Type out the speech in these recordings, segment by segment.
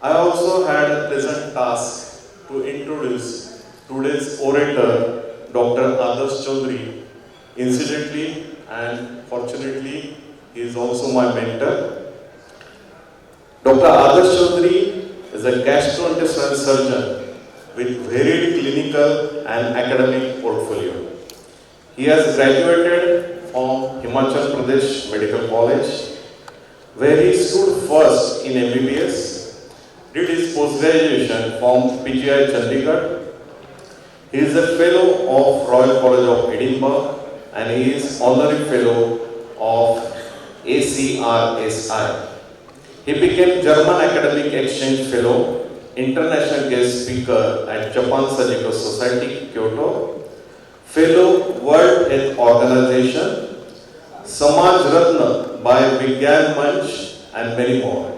I also had a pleasant task to introduce today's orator, Dr.Adarsh Chaudhary. Incidentally and fortunately, he is also my mentor. Dr. Adarsh Chaudhary is a gastrointestinal surgeon with varied clinical and academic portfolio. He has graduated from Himachal Pradesh Medical College, where he stood first in MBBS, did his post-graduation from PGI Chandigarh. He is a fellow of Royal College of Edinburgh and he is honorary fellow of ACRSI. He became German Academic Exchange Fellow, International Guest Speaker at Japan Surgical Society, Kyoto, Fellow World Health Organization, Samaj Ratna by Vigyan Manch and many more.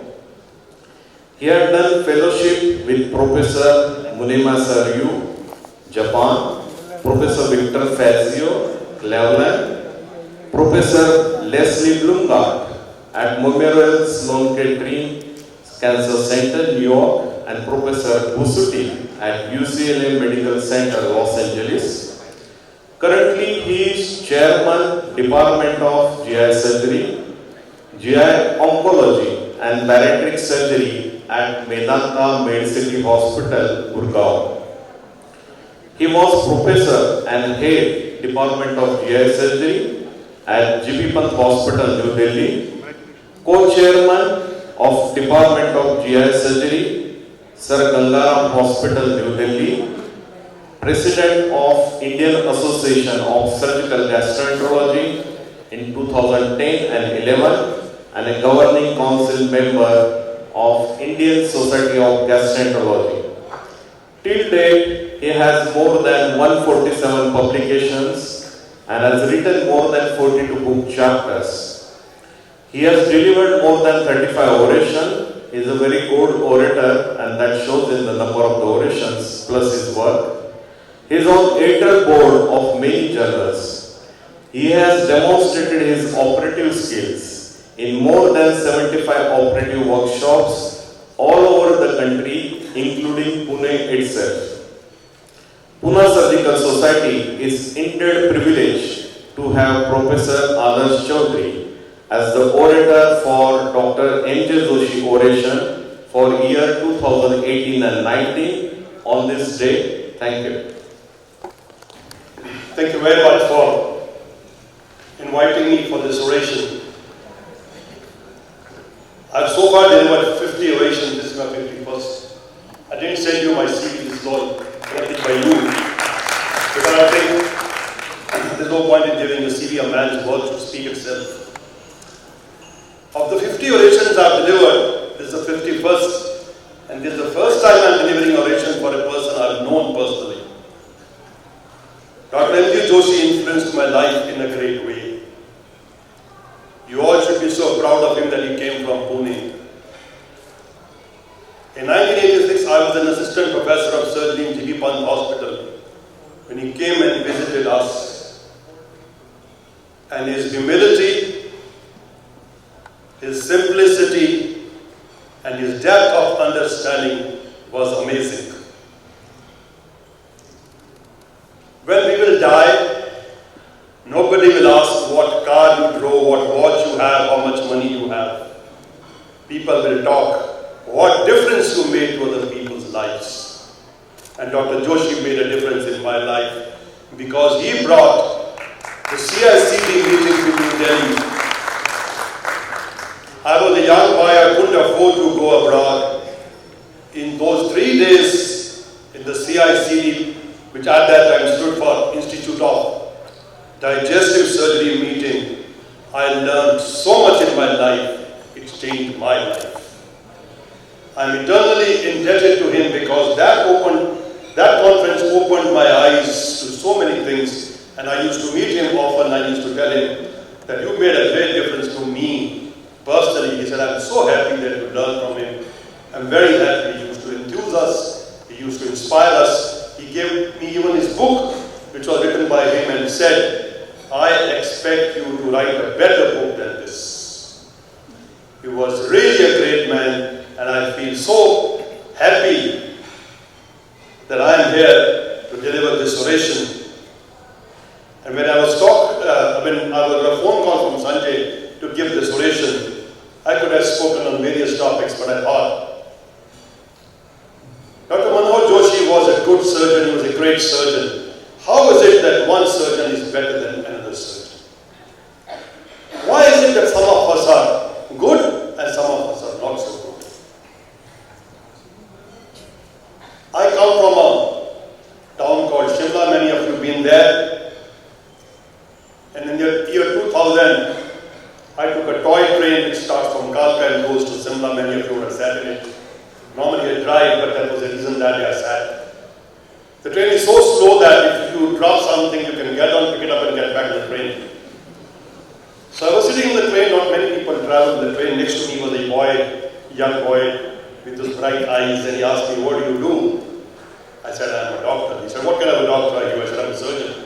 He had done fellowship with Professor Munemasa Ryu, Japan, Professor Victor Fazio, Cleveland, Professor Leslie Blumgart at Memorial Sloan Kettering Cancer Center, New York, and Professor Busuti at UCLA Medical Center, Los Angeles. Currently, he is Chairman, Department of GI Surgery, GI Oncology and Bariatric Surgery at Medanta Medcity Hospital, Gurgaon. He was Professor and Head, Department of GI Surgery at G.P. Pant Hospital, New Delhi, Co-Chairman of Department of GI Surgery, Sir Gangaram Hospital, New Delhi, President of Indian Association of Surgical Gastroenterology in 2010 and 11, and a governing council member of Indian Society of Gastroenterology. Till date, he has more than 147 publications and has written more than 42 book chapters. He has delivered more than 35 orations. He is a very good orator, and that shows in the number of the orations plus his work. He is on editor board of many journals. He has demonstrated his operative skills in more than 75 operative workshops all over the country, including Pune itself. Poona Surgical Society is indeed privileged to have Professor Adarsh Chaudhary as the orator for Dr. M.J.Joshi Oration for year 2018 and 19 on this day. Thank you. Thank you very much for inviting me for this oration. I've so far delivered 50 orations. This is my 51st. I didn't send you my CV, this is all collected by you. Because I think there's no point in giving a CV a man's work to speak itself. Of the 50 orations I've delivered, this is the 51st. And this is the first time I'm delivering oration for a person I've known personally. Dr. M.J.Joshi influenced my life in a great way. You all should be so proud of him that he came from Pune. In 1986, I was an assistant professor of surgery in G.P. Pant Hospital when he came and visited us. And his humility, his simplicity, and his depth of understanding was amazing. When we will die, nobody will ask what car you drove, what watch you have, how much money you have. People will talk what difference you made to other people's lives. And Dr. Joshi made a difference in my life because he brought the CICD meeting to New Delhi. I was a young boy, I couldn't afford to go abroad. In those 3 days in the CICD, which at that time stood for Institute of Digestive Surgery meeting, I learned so much in my life, it changed my life. I'm eternally indebted to him because that conference opened my eyes to so many things, and I used to meet him often. I used to tell him that you made a great difference to me personally. He said, I'm so happy that you learned from him. I'm very happy. He used to enthuse us, he used to inspire us. He gave me even his book, which was written by him, and said, I expect you to write a better book than this. He was really a great man, and I feel so various topics, but I thought, Dr. M.J.Joshi was a good surgeon, he was a great surgeon. How is it that one surgeon is better than another surgeon? Why is it that some of us are good and some of us are not so good? I come from a town called Shimla, many of you have been there. And in the year 2000, I took a toy train which starts from Kalka and goes to Shimla. Many of you would have sat in it. Normally I drive, but that was the reason that I sat. The train is so slow that if you drop something, you can get on, pick it up and get back in the train. So I was sitting in the train, not many people travel in the train. Next to me was a boy, young boy with those bright eyes, and he asked me, what do you do? I said, I'm a doctor. He said, what kind of a doctor are you? I said, I'm a surgeon.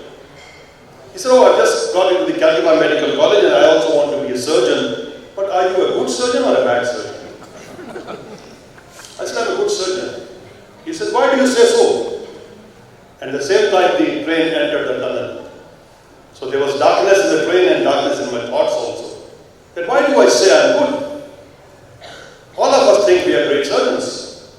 He said, oh, I just got into the Calcutta Medical College and I also want to be a surgeon. But are you a good surgeon or a bad surgeon? I said, I'm a good surgeon. He said, why do you say so? And at the same time, the train entered the tunnel. So there was darkness in the train and darkness in my thoughts also. Then why do I say I'm good? All of us think we are great surgeons.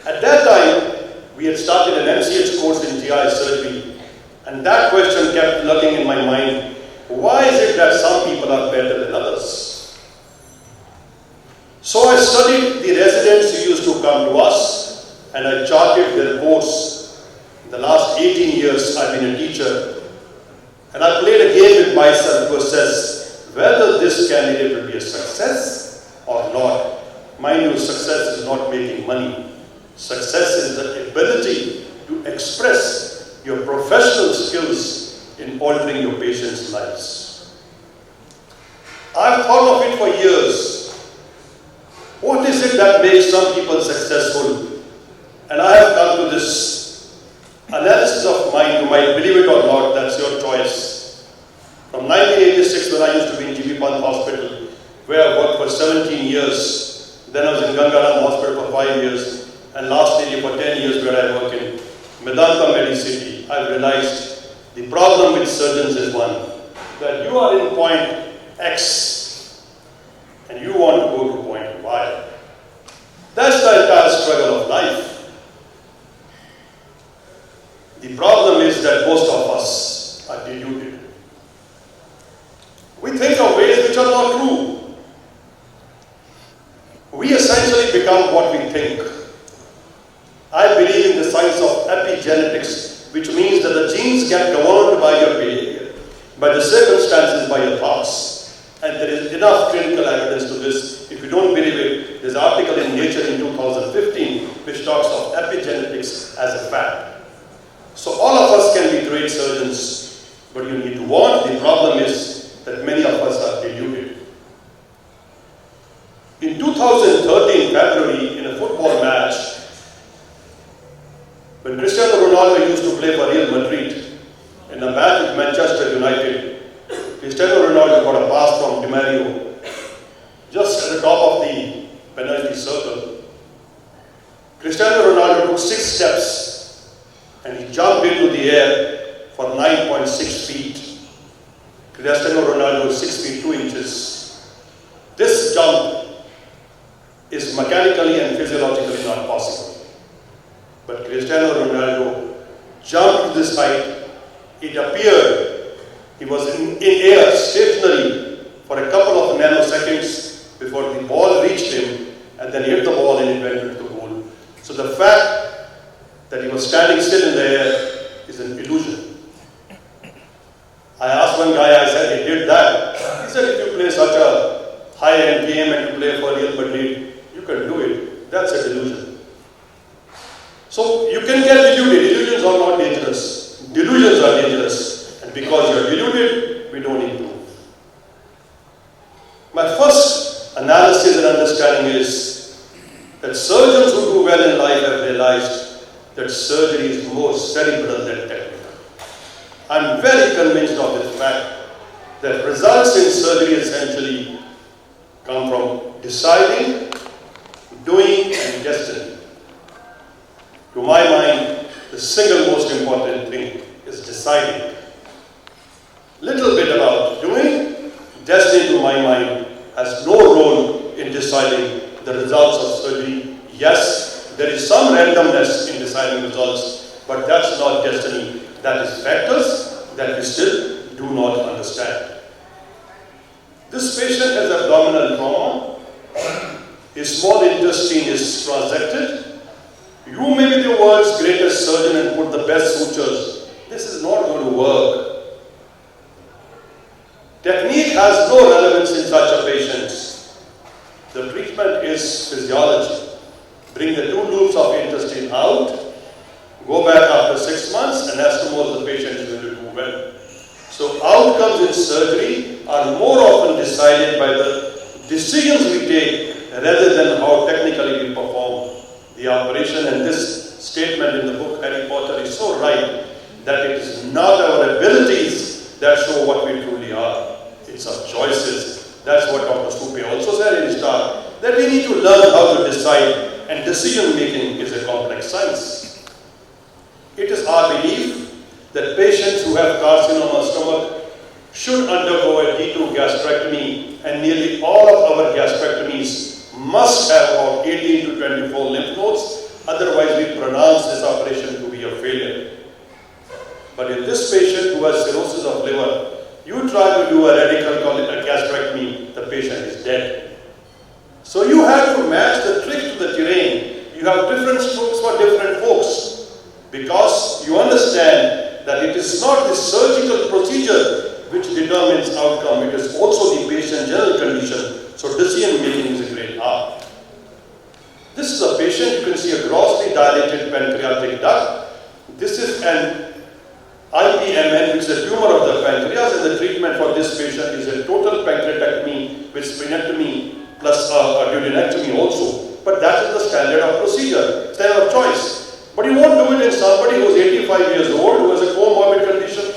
At that time, we had started an MCH course in GI surgery. And that question kept lurking in my mind. Why is it that some people are better than others? So I studied the residents who used to come to us and I charted their course. In the last 18 years, I've been a teacher. And I played a game with myself to assess whether this candidate will be a success or not. Mind you, success is not making money. Success is the ability to express your professional skills in altering your patients' lives. I've thought of it for years. What is it that makes some people successful? And I have come to this analysis of mine. You might believe it or not, that's your choice. From 1986, when I used to be in GB Pant Hospital, where I worked for 17 years. Then I was in Gangaram Hospital for 5 years. And lastly, for 10 years, where I work in Medanta Medicity. I've realized the problem with surgeons is one, that you are in point X and you want to go to point Y. That's the entire struggle of life. The problem is that most of us are deluded. We think of ways which are not true. We essentially become what we think. I believe in the science of epigenetics, which means that the genes get governed by your behavior, by the circumstances, by your thoughts. And there is enough clinical evidence to this. If you don't believe it, there's an article in Nature in 2015 which talks of epigenetics as a fact. So all of us can be great surgeons, but you need to want. The problem is that many of us are deluded. In 2013, February, in a football match, when Cristiano Ronaldo used to play for Real Madrid, in a match with Manchester United, Cristiano Ronaldo got a pass from Di Mario just at the top of the penalty circle. Cristiano Ronaldo took 6 steps and he jumped into the air for 9.6 feet. Cristiano Ronaldo is 6 feet 2 inches. This jump is mechanically and physiologically not possible. But Cristiano Ronaldo jumped to this height. It appeared he was in air, stationary, for a couple of nanoseconds before the ball reached him, and then he hit the ball and it went into the goal. So the fact that he was standing still in the air is an illusion. I asked one guy, I said, he did that. He said, if you play such a high-end game and you play for Real Madrid, you can do it. That's a delusion. So you can get deluded. Illusions are not dangerous. Delusions are dangerous. And because you are deluded, we don't improve. My first analysis and understanding is that surgeons who do well in life have realized that surgery is more cerebral than technical. I'm very convinced of this fact that results in surgery essentially come from deciding, doing, and destiny. To my mind, the single most important thing is deciding. Little bit about doing. Destiny, to my mind, has no role in deciding the results of surgery. Yes, there is some randomness in deciding results, but that's not destiny. That is factors that we still do not understand. This patient has abdominal trauma. His small intestine is transected. You may be the world's greatest surgeon and put the best sutures. This is not going to work. Technique has no relevance in such a patient. The treatment is physiology. Bring the 2 loops of intestine out, go back after 6 months, and as to most the patient is going to do well. So outcomes in surgery are more often decided by the decisions we take rather than how technically we perform the operation. And this statement in the book Harry Potter is so right, that it is not our abilities that show what we truly are. It's our choices. That's what Dr. Stupe also said in his talk, that we need to learn how to decide, and decision making is a complex science. It is our belief that patients who have carcinoma stomach should undergo a D2 gastrectomy, and nearly all of our gastrectomies must have about 18 to 24 lymph nodes, otherwise we pronounce this operation to be a failure. But in this patient who has cirrhosis of liver, you try to do a radical gastrectomy, the patient is dead. So you have to match the trick to the terrain. You have different strokes for different folks, because you understand that it is not the surgical procedure which determines outcome, it is also the patient's general condition. So decision making is a great art. This is a patient, you can see a grossly dilated pancreatic duct. This is an IPMN, which is a tumor of the pancreas, and the treatment for this patient is a total pancreatectomy with splenectomy plus a duodenectomy also. But that is the standard of procedure, standard of choice. But you won't do it in somebody who is 85 years old, who has a comorbid condition.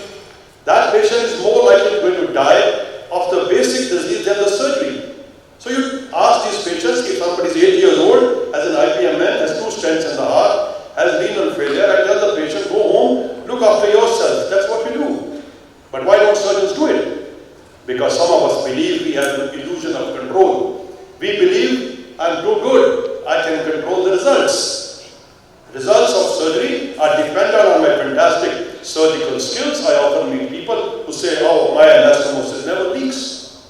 That patient is more likely going to die of the basic disease than the surgery. So you ask these patients, if somebody is 80 years old, has an IPMN, has 2 stents in the heart, has renal failure, I tell the patient, go home, look after yourself. That's what we do. But why don't surgeons do it? Because some of us believe we have an illusion of control. We believe I'm too good, I can control the results. Results of surgery are dependent on my fantastic surgical skills. I often meet people who say, oh, my anastomosis never leaks.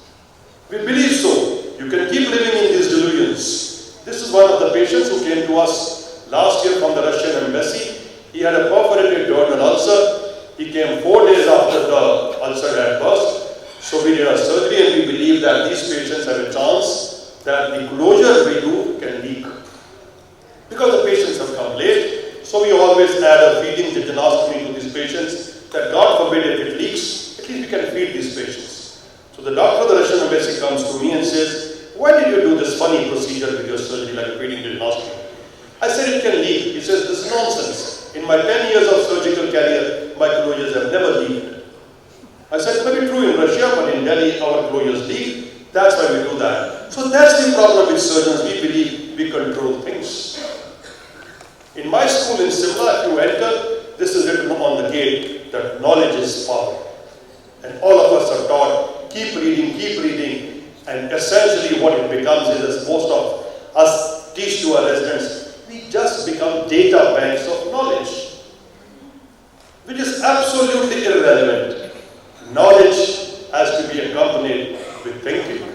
We believe so. You can keep living in these delusions. This is one of the patients who came to us last year from the Russian embassy. He had a perforated duodenal ulcer. He came 4 days after the ulcer had burst. So we did a surgery, and we believe that these patients have a chance that the closure we do can leak. Because the patients have come late, so we always add a feeding jejunostomy to these patients, that God forbid if it leaks, at least we can feed these patients. So the doctor of the Russian embassy comes to me and says, why did you do this funny procedure with your surgery like a feeding jejunostomy? I said it can leak. He says, this is nonsense. In my 10 years of surgical career, my closures have never leaked. I said, it may be true in Russia, but in Delhi, our closures leak. That's why we do that. So that's the problem with surgeons. We believe we control things. In my school in Simla, if you enter, this is written on the gate, that knowledge is power. And all of us are taught, keep reading, and essentially what it becomes is, as most of us teach to our residents, we just become data banks of knowledge, which is absolutely irrelevant. Knowledge has to be accompanied with thinking.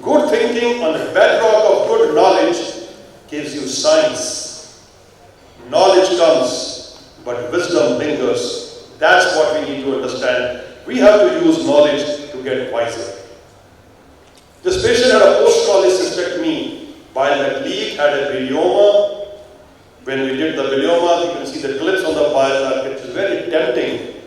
Good thinking on the bedrock of good knowledge gives you science. Knowledge comes, but wisdom lingers. That's what we need to understand. We have to use knowledge to get wiser. This patient had a post-cholecystectomy. Bile duct leak, had a bilioma. When we did the bilioma, you can see the clips on the bile duct. It is very tempting,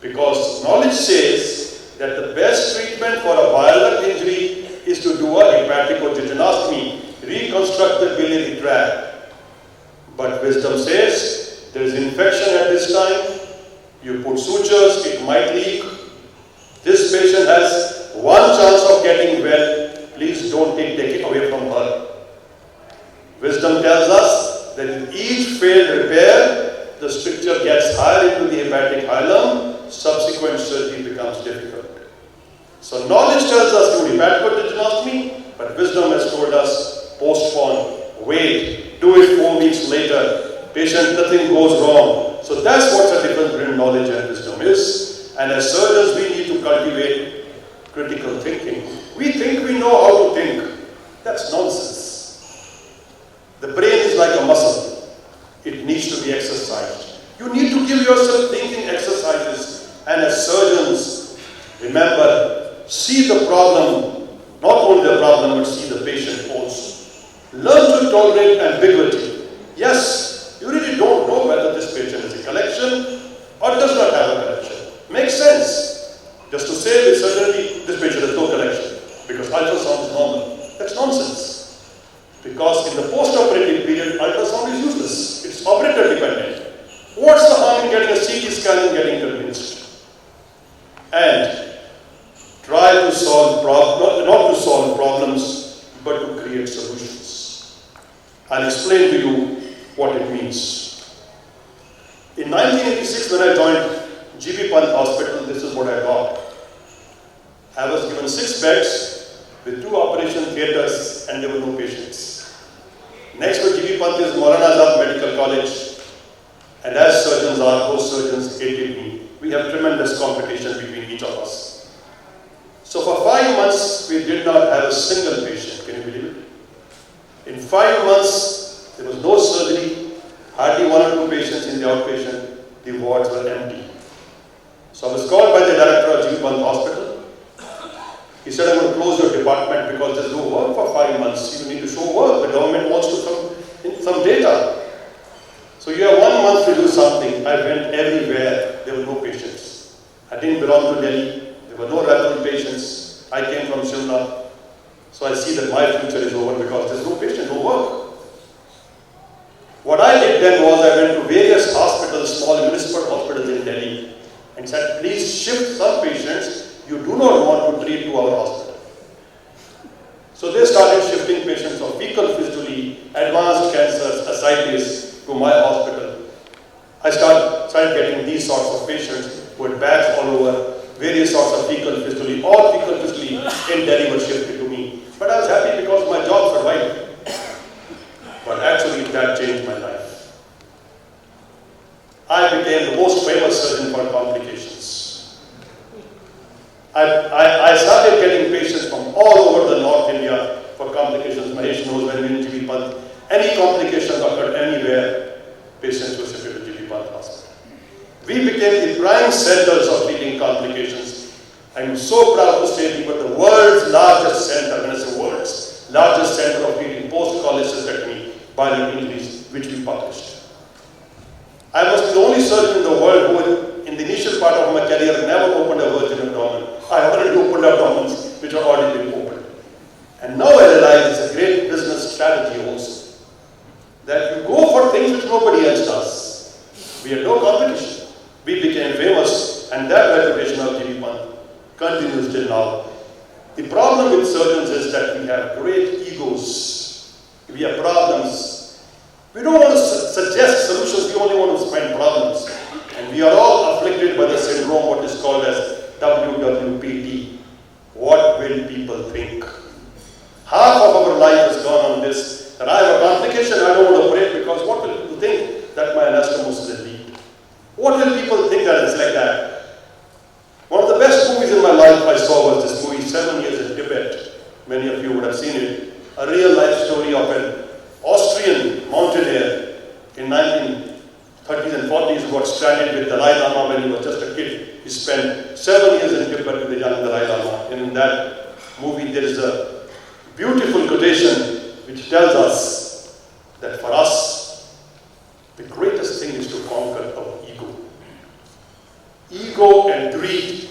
because knowledge says that the best treatment for a bile duct injury is to do a hepatic or jejunostomy, reconstruct the biliary tract. But wisdom says there is infection at this time. You put sutures, it might leak. This patient has one chance of getting well. Please don't take it away from her. Wisdom tells us that in each failed repair, the stricture gets higher into the hepatic hilum, subsequent surgery becomes difficult. So knowledge tells us to do hepatojejunostomy, But wisdom has told us, postpone, wait, do it 4 weeks later. Patient, nothing goes wrong. So that's what the difference between knowledge and wisdom is. And as surgeons, we need to cultivate critical thinking. We think we know how to think. That's nonsense. The brain is like a muscle. It needs to be exercised. You need to give yourself thinking exercises. And as surgeons, remember, see the problem, not only the problem, but see the patient also. Learn to tolerate ambiguity. Yes, you really don't know whether this patient is a collection or does not have a collection. Makes sense. Just to say with certainty, this patient has no collection because ultrasound is normal. That's nonsense. Because in the post-operative period, ultrasound is useless. It's operator dependent. What's the harm in getting a CT scan and getting convinced? And try to solve not to solve problems, but to create solutions. I'll explain to you what it means. In 1986, when I joined GB Pant Hospital, this is what I got. I was given 6 beds with 2 operation theatres and there were no patients. Next to GB Pant is Maulana Azad Medical College. And as surgeons are, those surgeons hated me. We have tremendous competition between each of us. So for 5 months, we did not have a single patient. Can you believe it? In 5 months, there was no surgery, hardly 1 or 2 patients in the outpatient. The wards were empty. So I was called by the director of GB Pant Hospital. He said, I'm going to close your department because there's no work for 5 months. You need to show work. The government wants to some data. So you have 1 month to do something. I went everywhere. There were no patients. I didn't belong to Delhi. There were no referral patients. I came from Shimla. So I see that my future is over because there's no patient, no work. What I did then was I went to various hospitals, small municipal hospitals in Delhi, and said, please shift some patients you do not want to treat to our hospital. So they started shifting patients of fecal fistulae, advanced cancers, ascites to my hospital. I started getting these sorts of patients who had bags all over, various sorts of fecal fistulae. All fecal fistulae in Delhi were shifted to me. But I was happy because my job survived. But actually that changed my life. I became the most famous surgeon for complications. I started getting patients from all over the North India for complications. Mahesh knows when we in GB Pant, any complications occurred anywhere, patients were shifted to GB Pant Hospital. We became the prime centers of treating complications. I'm so proud to say we were the world's largest center, when I say world's largest center of treating post-college cystectomy bilateral injuries, which we published. I was the only surgeon in the world who, in the initial part of my career, never opened a virgin abdomen. I already opened abdomens which are already been opened. And now I realize it's a great business strategy also, that you go for things which nobody else does. We had no competition. We became famous, and that reputation of GB Pant continues till now. The problem with surgeons is that we have great egos. We have problems. We don't want to suggest solutions, we only want to find problems. And we are all afflicted by the syndrome, what is called as WWPT. What will people think? Half of our life has gone on this, that I have a complication, I don't want to operate because what will people think? That my anastomosis is deep. What will people think that it's like that? One of the best movies in my life I saw was this movie, 7 Years in Tibet. Many of you would have seen it. A real life story of an Austrian mountaineer in 1930s and 40s who got stranded with Dalai Lama when he was just a kid. He spent 7 years in Tibet with the young Dalai Lama. And in that movie there is a beautiful quotation which tells us that for us, the greatest thing is to conquer our ego. Ego and greed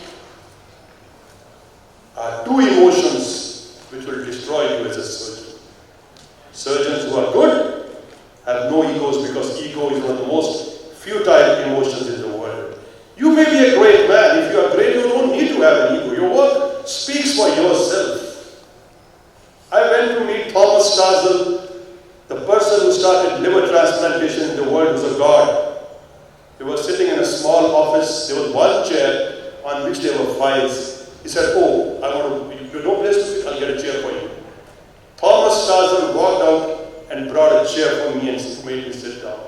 are two emotions which will destroy you as a surgeon. Surgeons who are good have no egos because ego is one of the most futile emotions in the world. You may be a great man. If you are great, you don't need to have an ego. Your work speaks for yourself. I went to meet Thomas Starzl, the person who started liver transplantation in the world was a god. He was sitting in a small office. There was one chair on which there were files. He said, oh, you have no place to sit, I'll get a chair for you. sergeant walked out and brought a chair for me and made me sit down.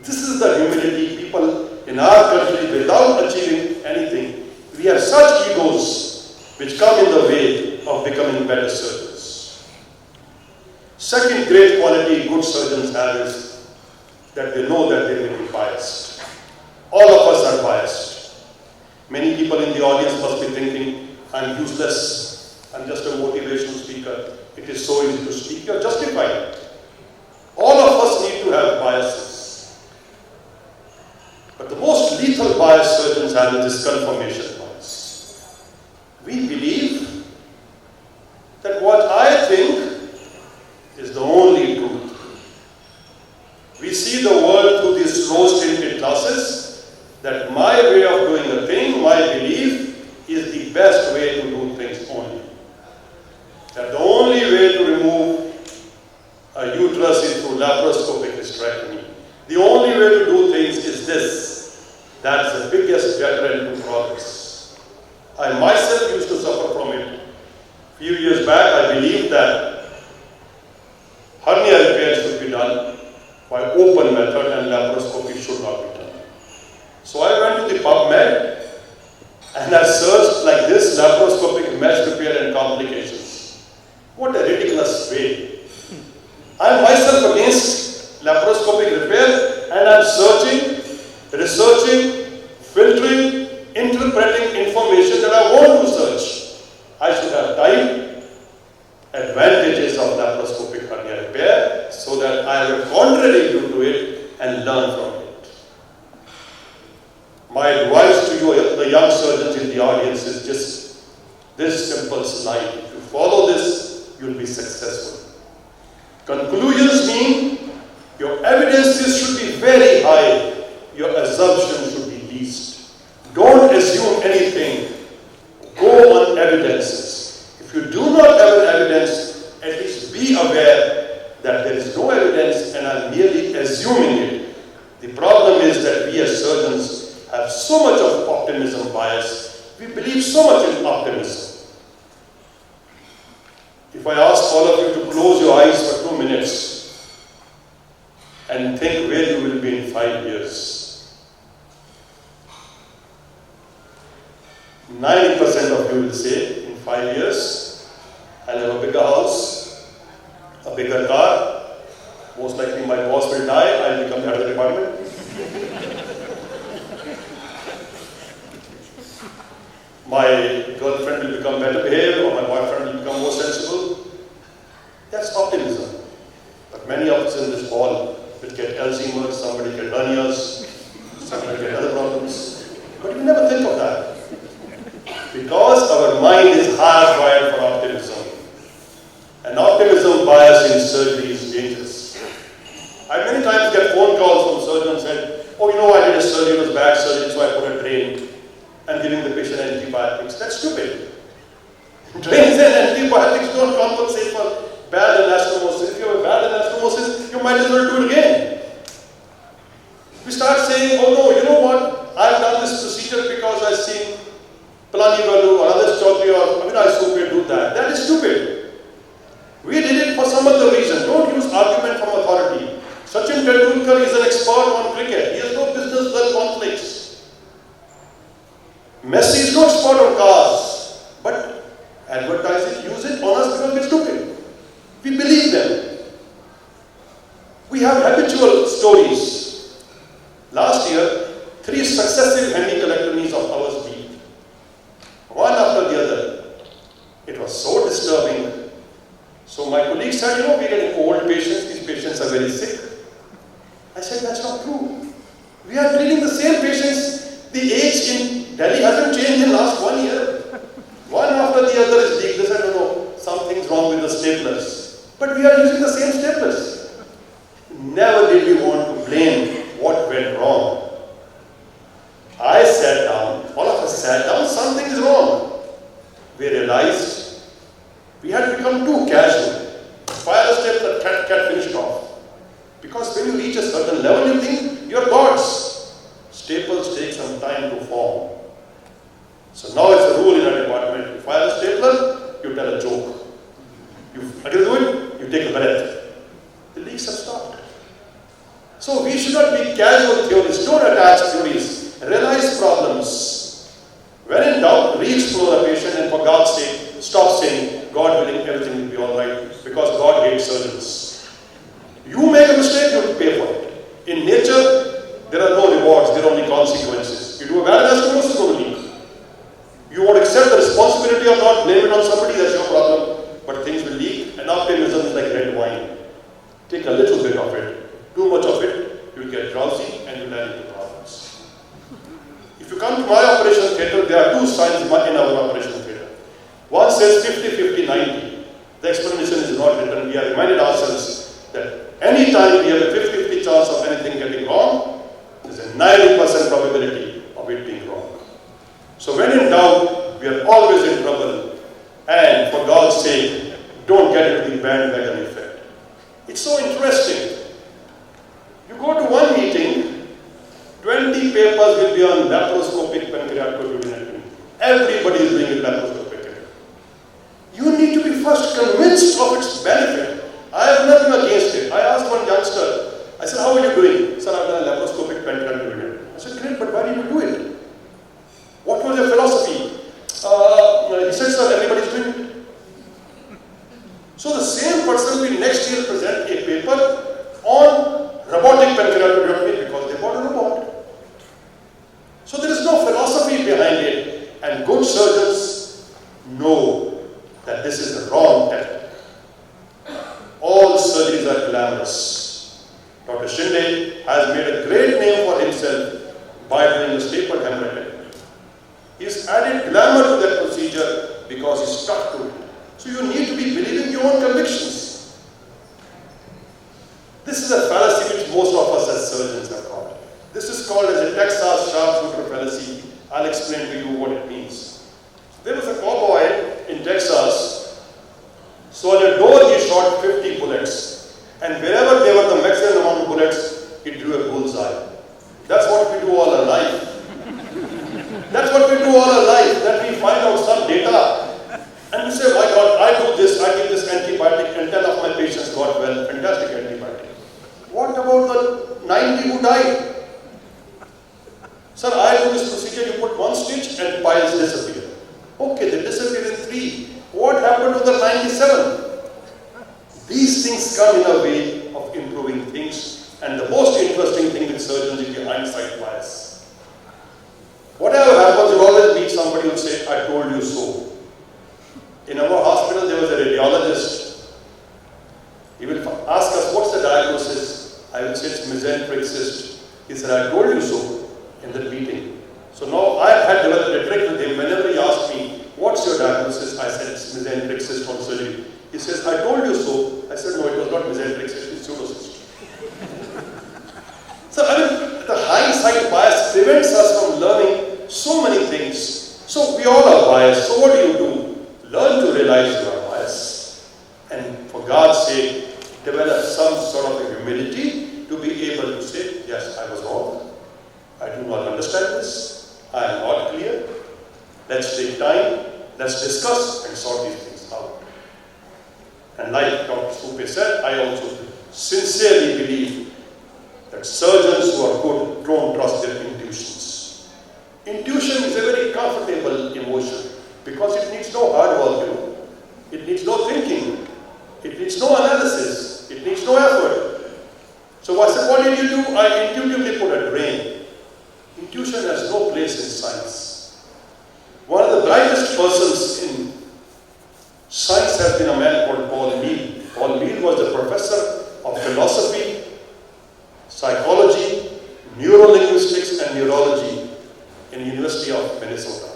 This is the humility people in our country, without achieving anything, we have such egos which come in the way of becoming better surgeons. Second great quality good surgeons have is that they know that they may be biased. All of us are biased. Many people in the audience must be thinking, I'm useless, I'm just a motivational speaker. It is so easy to speak. You're justified. All of us need to have biases. But the most lethal bias surgeons have is this confirmation bias. We believe that what I think is the only truth. We see the world through these rose-tinted glasses, that my way of doing a thing, my belief, is the best way to do things only. That the only way to remove a uterus is through laparoscopic hysterectomy. The only way to do things is this. That's the biggest deterrent to progress. I myself used to suffer from it. A few years back, I believed that hernia repair should be done by open method and laparoscopy should not be done. So I went to the PubMed and I searched like this, laparoscopic mesh repair and complications. What a ridiculous way. I am myself against laparoscopic repair and I am searching, researching, filtering, interpreting information that I want to search. I should have time, advantages of laparoscopic hernia repair so that I have a contrary view to it and learn from it. My advice to you, the young surgeons in the audience, is just this simple slide. If you follow this, you will be successful. Conclusions mean your evidences should be very high, your assumptions should be least. Don't assume anything. Go on evidences. If you do not have an evidence, at least be aware that there is no evidence and I'm merely assuming it. The problem is that we as surgeons have so much of optimism bias. We believe so much in optimism. If I ask all of you to close your eyes for 2 minutes and think where you will be in 5 years, 90% of you will say, in 5 years, I'll have a bigger house, a bigger car, most likely my boss will die, I'll become the head of the department. My girlfriend will become better behaved, or my boyfriend will become more sensible. That's optimism. But many of us in this hall will get Alzheimer's, somebody get hernias, somebody get other problems. But we never think of that. Because our mind is hardwired for optimism. And optimism bias in surgery is dangerous. I many times get phone calls from surgeons and said, oh, you know, I did a surgery, it was back surgery, so I put a drain and giving the patient antibiotics. That's stupid. Drains and antibiotics don't compensate for bad anastomosis. If you have a bad anastomosis, you might as well do it again. We start saying, oh no, you know what? I've done this procedure because I've seen Palani Balu or Adarsh Chaudhary or Avinash Supre do that. That is stupid. We did it for some other reason. Don't use argument from authority. Sachin Tendulkar is an expert on cricket. He has no business with conflicts. Messi is not expert on cars, but advertise it, use it on us because we're stupid. We believe them. We have habitual stories. Last year, 3 successive hemicolectomies of ours beat. One after the other. It was so disturbing. So my colleague said, you know, we're getting old patients, these patients are very sick. I said, that's not true. We are treating the same patients. The age in Delhi hasn't changed in the last 1 year. One after the other is leaked. They said, no, something's wrong with the staplers. But we are using the same staplers. Never did we want to blame what went wrong. I sat down, all of us sat down, something is wrong. We realized we had become too casual. Fire a stapler, cat finished off. Because when you reach a certain level, you think you're gods. Staples take some time to form. So now it's a rule in our department. You fire a stapler, you tell a joke. You agree to do it, you take a breath. The leaks have stopped. So we should not be casual theorists. Don't attach theories. Realize problems. When in doubt, re-explore a patient, and for God's sake, stop saying, God willing, everything will be alright, because God hates surgeons. You make a mistake, you will pay for it. In nature, there are no rewards, there are only consequences. You do a bad anastomosis, it's going to leak. You want to accept the responsibility or not, blame it on somebody, that's your problem. But things will leak, and optimism is like red wine. Take a little bit of it. Too much of it, you'll get drowsy and you'll end into problems. If you come to my operation theatre, there are two signs in our operation theatre. One says 50, 50, 90. The explanation is not written. We have reminded ourselves that any time we have a 50-50 chance of anything getting wrong, there's a 90% probability of it being wrong. So when in doubt, we are always in trouble. And for God's sake, don't get into the bandwagon effect. It's so interesting. You go to one meeting, 20 papers will be on laparoscopic pancreaticoduodenectomy. Everybody is doing a laparoscopic. You need to be first convinced of its benefit. I have nothing against it. I asked one youngster, I said, how are you doing? Sir, I've done a laparoscopic pancreaticoduodenectomy. I said, great, but why did you do it? What was your philosophy? He said, sir, everybody's doing it. So the same person will next year present a paper on robotic pancreaticoduodenectomy because they bought a robot. So there is no philosophy behind it, and good surgeons know that this is the wrong technique. All surgeries are glamorous. Dr. Shinde has made a great name for himself by doing a stapled hemorrhage. He's added glamour to that procedure because he's stuck to it. So you need to be believing your own convictions. This is a fallacy which most of us as surgeons have called. This is called as a Texas sharpshooter fallacy. I'll explain to you what it means. There was a cowboy in Texas. So on a door he shot 50 bullets. And wherever there were the maximum amount of bullets, he drew a bullseye. That's what we do all our life. That's what we do all our life, that we find out some data and we say, my God, I do this, I give this antibiotic and 10 of my patients got well, fantastic antibiotic. What about the 90 who died? Sir, I do this procedure, you put one stitch and piles disappear. Okay, they disappear in 3. What happened to the 97? These things come in a way of improving things, and the most interesting thing with surgeons is the hindsight bias. Whatever happens, you always meet somebody who will say, I told you so. In our hospital, there was a radiologist. He will ask us, what's the diagnosis? I will say, it's mesenteric cyst. He said, I told you so in that meeting. So now I had developed a trick with him. Whenever he asked me, what's your diagnosis? I said, it's mesenteric cyst on surgery. He says, I told you so. I said, no, it was not mesenteric cyst, it's pseudocyst. So I mean, the hindsight bias prevents us from learning so many things. So we all are biased. So what do? Learn to realize you are biased. And for God's sake, develop some sort of a humility to be able to say, yes, I was wrong. I do not understand this. I am not clear. Let's take time. Let's discuss and sort these things out. And like Dr. Supe said, I also sincerely believe that surgeons who are good don't trust their intuitions. Intuition is a very comfortable emotion because it needs no hard work, It needs no thinking. It needs no analysis. It needs no effort. So I said, what did you do? I intuitively put a drain. Intuition has no place in science. One of the brightest persons in science has been a man called Paul Mead. Paul Mead was the professor of philosophy, psychology, neurolinguistics and neurology in the University of Minnesota.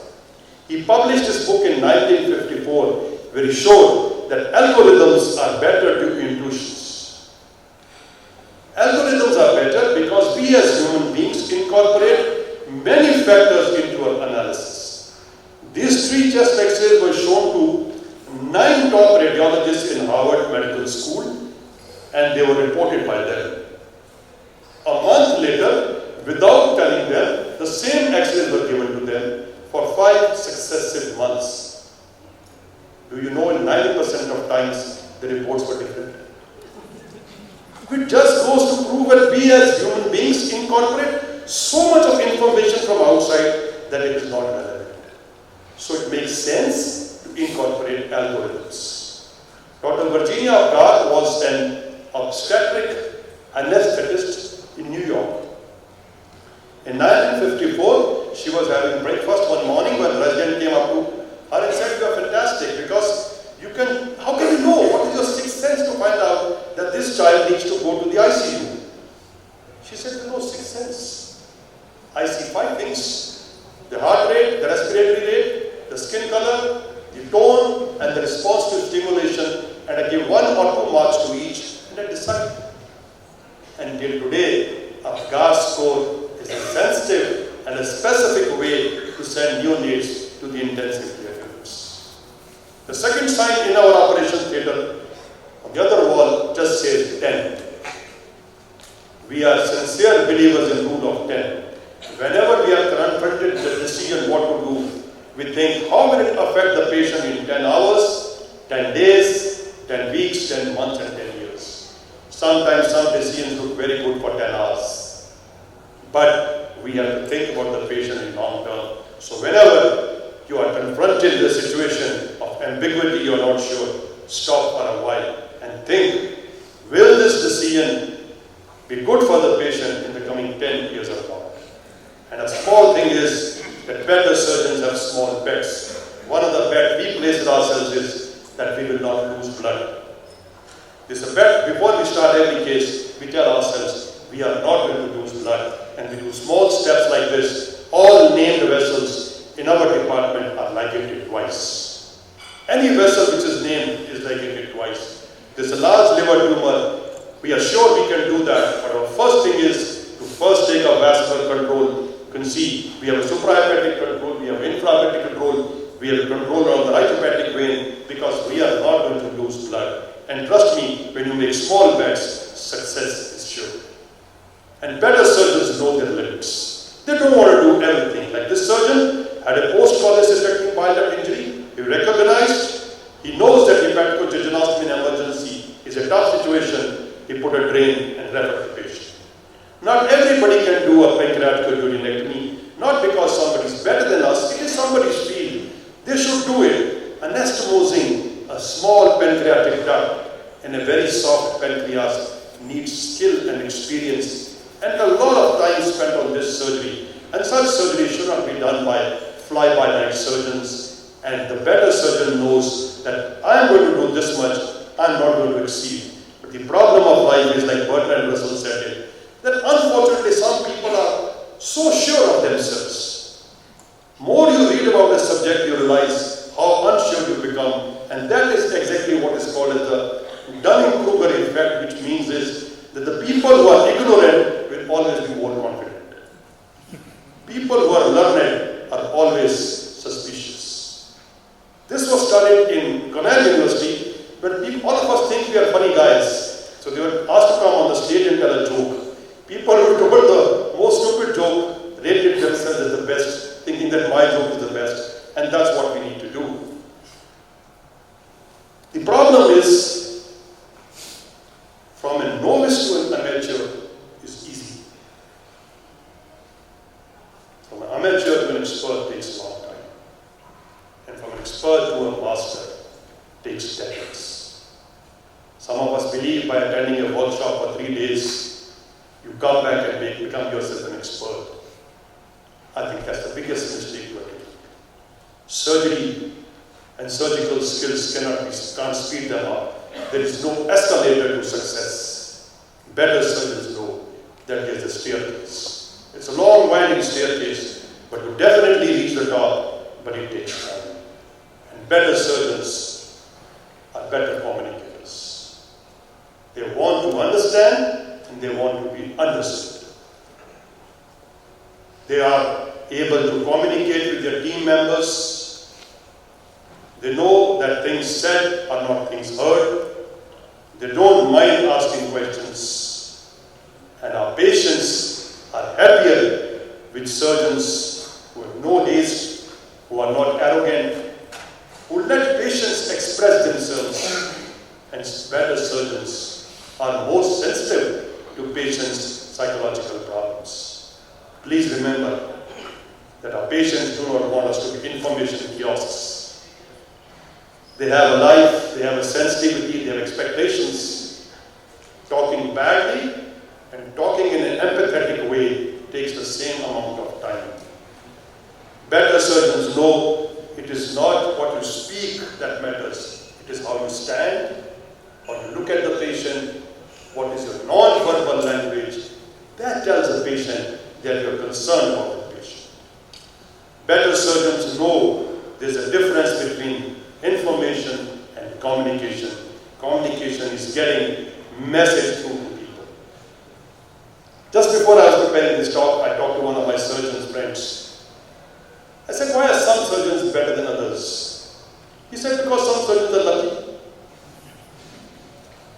He published his book in 1954 where he showed that algorithms are better due to intuitions. Algorithms are better because we as human beings incorporate many factors into our analysis. These 3 chest x-rays were shown to 9 top radiologists in Harvard Medical School and they were reported by them. A month later, without telling them, the same x-rays were given to them for 5 successive months. Do you know in 90% of times, the reports were different. It just goes to prove that we as human beings incorporate so much of information from outside that it is not relevant. So it makes sense to incorporate algorithms. Dr. Virginia Garth was an obstetric anesthetist in New York. In 1954, she was having breakfast one morning when a resident came up to her and said, "You are fantastic because how can you know? What is your sixth sense to find out that this child needs to go to the ICU?" She said, "No sixth sense. I see 5 things: the heart rate, the respiratory rate, the skin color, the tone, and the response to stimulation, and I give 1 or 2 marks to each, and I decide." And till today, a GAR score is a sensitive and a specific way to send neonates to the intensive care units. The second sign in our operation theatre on the other wall just says 10. We are sincere believers in rule of 10. Whenever we are confronted with the decision what to do, we think, how will it affect the patient in 10 hours, 10 days, 10 weeks, 10 months, and 10 years. Sometimes some decisions look very good for 10 hours. But we have to think about the patient in long term. So whenever you are confronted with a situation of ambiguity, you are not sure, stop for a while and think, will this decision be good for the patient in the coming 10 years or not? And a small thing is that better surgeons have small bets. One of the bets we place ourselves is that we will not lose blood. This is a bet. Before we start every case, we tell ourselves we are not going to lose blood. And we do small steps like this. All named vessels in our department are ligated twice. Any vessel which is named is ligated twice. There's a large liver tumor. We are sure we can do that. But our first thing is to first take a vascular control. You can see we have a suprahepatic control, we have infrahepatic control, we have a control on the right hepatic vein, because we are not going to lose blood. And trust me, when you make small bets, success is sure. And better surgeons know their limits. They don't want to do everything. Like this surgeon had a post-cholecystectomy bile duct injury. He recognized, he knows that hepatojejunostomy in emergency is a tough situation. He put a drain and referred the patient. Not everybody can do a pancreatic duodenectomy, not because somebody is better than us, it is somebody's field. They should do it. Anastomosing a small pancreatic duct and a very soft pancreas needs skill and experience and a lot of time spent on this surgery. And such surgery should not be done by fly-by-night surgeons. And the better surgeon knows that I am going to do this much, I am not going to exceed. But the problem of life is, like Bertrand Russell said it, that unfortunately some people are so sure of themselves. More you read about a subject, you realize how unsure you become. And that is exactly what is called as the Dunning-Kruger effect, which means is that the people who are ignorant will always be more confident. People who are learned are always suspicious. This was studied in Cornell University, but all of us think we are funny guys. So they were asked to come on the stage and tell a joke. People who told the most stupid joke rated themselves as the best, thinking that my joke is the best. And that's what we need to do. The problem is, from a novice to an amateur is easy. From an amateur to an expert takes a long time. And from an expert to a master takes decades. Some of us believe by attending a workshop for 3 days, you come back and become yourself an expert. I think that's the biggest mistake we're making. Surgery and surgical skills can't speed them up. There is no escalator to success. Better surgeons know that there's a staircase. It's a long winding staircase, but you definitely reach the top, but it takes time. And better surgeons are better communicators. They want to understand and they want to be understood. They are able to communicate with their team members. They know that things said are not things heard. They don't mind asking questions. And our patients are happier with surgeons who have no haste, who are not arrogant, who let patients express themselves. and better surgeons are more sensitive to patients' psychological problems. Please remember that our patients do not want us to be information kiosks. They have a life, they have a sensitivity, they have expectations. Talking badly and talking in an empathetic way takes the same amount of time. Better surgeons know it is not what you speak that matters. It is how you stand, how you look at the patient, what is your non-verbal language. That tells the patient that you are concerned about the patient. Better surgeons know there's a difference between information and communication. Communication is getting message through to people. Just before I was preparing this talk, I talked to one of my surgeon's friends. I said, why are some surgeons better than others? He said, because some surgeons are lucky.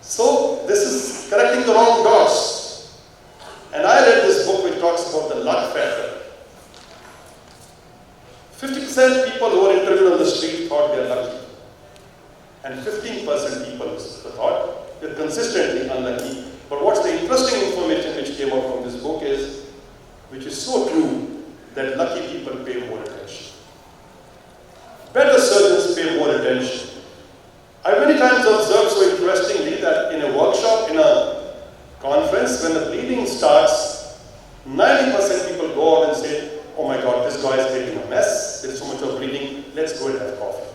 So this is correcting the wrong dots. And I read this book which talks about the luck factor. 50% people who are interviewed on the street thought they are lucky. And 15% people thought they're consistently unlucky. But what's the interesting information which came out from this book is, which is so true, that lucky people pay more attention. Better surgeons pay more attention. I many times observed so interestingly that in a workshop, in a conference, when the bleeding starts, 90% people go out and say, oh my God, this guy is making a mess, there's so much of bleeding, let's go and have coffee.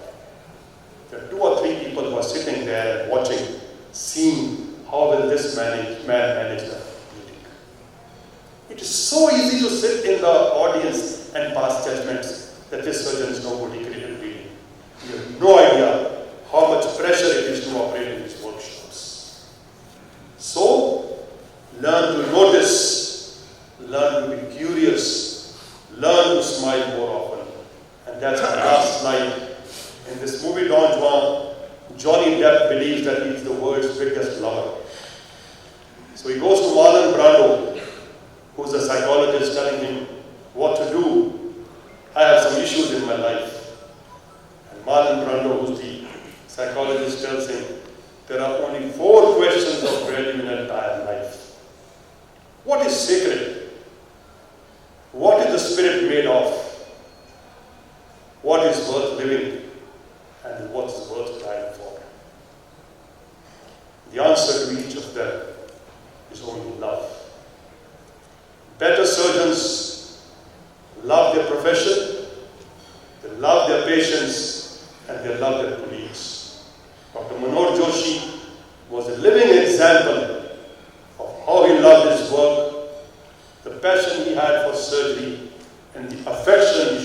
There are 2 or 3 people who are sitting there and watching, seeing how will this man manage the bleeding. It is so easy to sit in the audience and pass judgments that this surgeon is no good, he created bleeding. You have no idea how much pressure it is to operate in these workshops. So, learn to notice, learn to be curious, learn to smile more often. And that's the last slide. In this movie, Don Juan, Johnny Depp believes that he's the world's biggest lover. So he goes to Marlon Brando, who's a psychologist, telling him what to do. I have some issues in my life. And Marlon Brando, who's the psychologist, tells him, there are only 4 questions of value in an entire life. What is sacred? What is the spirit made of? What is worth living? And what is worth dying for? The answer to each of them is only love. Better surgeons love their profession, they love their patients, and they love their colleagues. Dr. M.J.Joshi was a living example of how he loved his work, the passion he had for surgery, and the affection